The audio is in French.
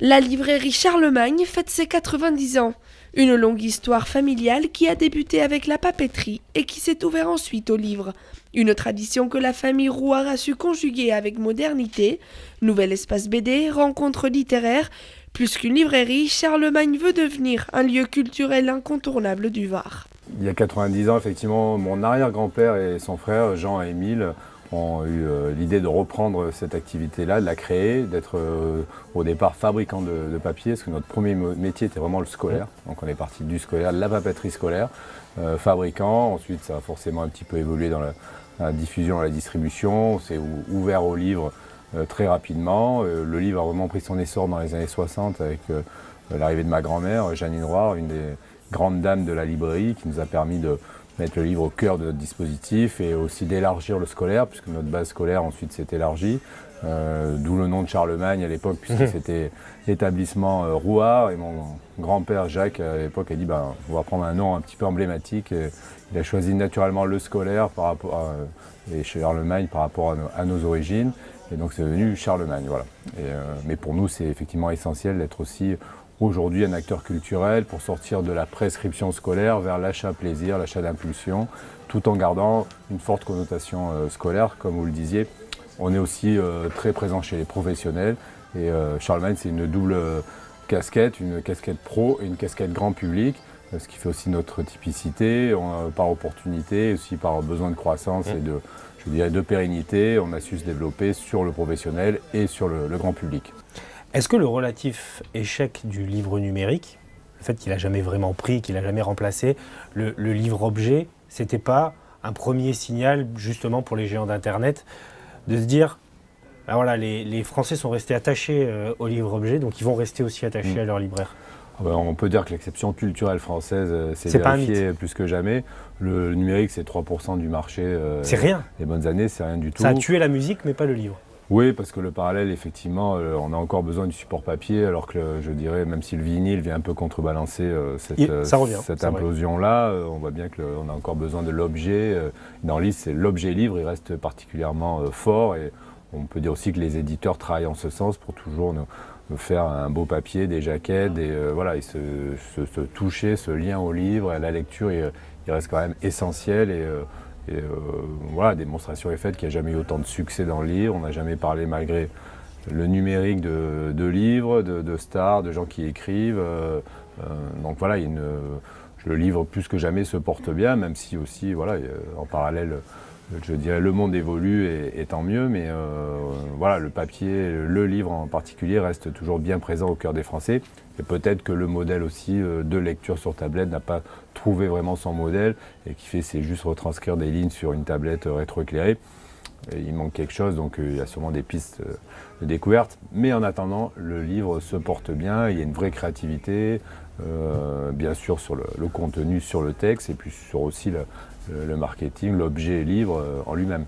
La librairie Charlemagne fête ses 90 ans. Une longue histoire familiale qui a débuté avec la papeterie et qui s'est ouverte ensuite au livre. Une tradition que la famille Rouard a su conjuguer avec modernité. Nouvel espace BD, rencontres littéraires. Plus qu'une librairie, Charlemagne veut devenir un lieu culturel incontournable du Var. Il y a 90 ans, effectivement, mon arrière-grand-père et son frère, Jean et Émile, ont eu l'idée de reprendre cette activité-là, de la créer, d'être au départ fabricant de papier, parce que notre premier métier était vraiment le scolaire. Donc on est parti du scolaire, de la papeterie scolaire, fabricant. Ensuite, ça a forcément un petit peu évolué dans la diffusion et la distribution. On s'est ouvert au livre très rapidement. Le livre a vraiment pris son essor dans les années 60 avec l'arrivée de ma grand-mère, Jeannine Roire, une des grandes dames de la librairie, qui nous a permis de mettre le livre au cœur de notre dispositif et aussi d'élargir le scolaire, puisque notre base scolaire ensuite s'est élargie, d'où le nom de Charlemagne à l'époque, puisque c'était l'établissement Rouard, et mon grand-père Jacques à l'époque a dit on va prendre un nom un petit peu emblématique, et il a choisi naturellement le scolaire par rapport et Charlemagne par rapport à nos origines, et donc c'est devenu Charlemagne, voilà. Mais pour nous c'est effectivement essentiel d'être aussi aujourd'hui un acteur culturel pour sortir de la prescription scolaire vers l'achat plaisir, l'achat d'impulsion, tout en gardant une forte connotation scolaire. Comme vous le disiez, on est aussi très présent chez les professionnels, et Charlemagne c'est une double casquette, une casquette pro et une casquette grand public, ce qui fait aussi notre typicité. Par opportunité, aussi par besoin de croissance et de pérennité, on a su se développer sur le professionnel et sur le grand public. Est-ce que le relatif échec du livre numérique, le fait qu'il n'a jamais vraiment pris, qu'il n'a jamais remplacé le livre-objet, c'était pas un premier signal justement pour les géants d'Internet de se dire voilà, les Français sont restés attachés au livre-objet, donc ils vont rester aussi attachés à leur libraire? On peut dire que l'exception culturelle française s'est vérifiée plus que jamais. Le numérique, c'est 3% du marché. C'est rien. Les bonnes années, c'est rien du tout. Ça a tué la musique, mais pas le livre. Oui, parce que le parallèle, effectivement, on a encore besoin du support papier, alors que je dirais, même si le vinyle vient un peu contrebalancer cette implosion-là, on voit bien qu'on a encore besoin de l'objet. Dans l'objet livre, il reste particulièrement fort, et on peut dire aussi que les éditeurs travaillent en ce sens pour toujours nous faire un beau papier, des jaquettes, et se toucher, ce lien au livre, à la lecture, il reste quand même essentiel. Voilà, démonstration est faite qu'il n'y a jamais eu autant de succès dans le livre. On n'a jamais parlé, malgré le numérique, de livres, de stars, de gens qui écrivent. Donc voilà, le livre plus que jamais se porte bien, même si aussi, voilà, en parallèle, je dirais, le monde évolue, et tant mieux. Mais voilà, le papier, le livre en particulier, reste toujours bien présent au cœur des Français. Et peut-être que le modèle aussi de lecture sur tablette n'a pas trouvé vraiment son modèle, et qui fait, c'est juste retranscrire des lignes sur une tablette rétroéclairée. Et il manque quelque chose, donc il y a sûrement des pistes de découverte. Mais en attendant, le livre se porte bien, il y a une vraie créativité, bien sûr sur le contenu, sur le texte, et puis sur aussi le marketing, l'objet livre en lui-même.